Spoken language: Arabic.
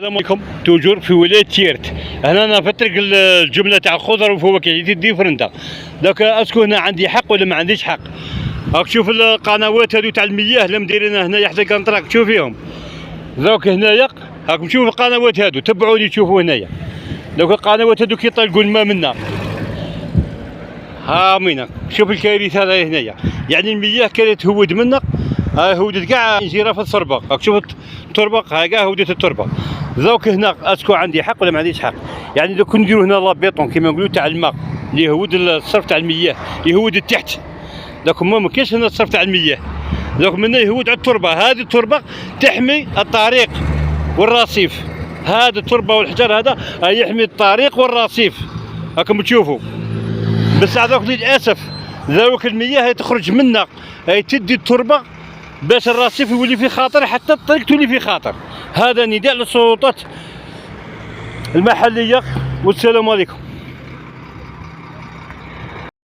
السلام عليكم. توجور في ولايه تيرت. هنا انا نفطرك الجمله تاع الخضر والفواكه ديفرنتا. دوك اسكو هنا عندي حق ولا ما عنديش حق؟ راك تشوف القنوات هذو تاع المياه اللي مديرينها هنايا حتى كنطراك تشوف فيهم. دوك هنايا راكم تشوفوا القنوات هذو، تبعوني تشوفوا هنايا. دوك القنوات هذو كيطلقوا الماء منا. ها مينا شوف الكارثه هذا هنايا، يعني المياه كانت تهود منا، هودت كاع جيره في التربه. راك تشوف التربه ها كاع هودت التربه. دوك هنا اسكو عندي حق ولا ما عنديش حق؟ يعني دوك نديرو هنا لابيطون كيما نقولوا تاع الماء اللي يهود الصرف تاع المياه، يهود التحت. دوك ما كاينش هنا الصرف تاع المياه، دوك منا يهود على التربه. هذه التربه تحمي الطريق والرصيف، هذه التربه والحجر هذا يحمي الطريق والرصيف. راكم تشوفوا بس هذوك للاسف ذوك المياه تخرج منا تدي التربه باش الرصيف يولي في خطر، حتى الطريق تولي في خطر. هذا نداء للسلطات المحليه، والسلام عليكم.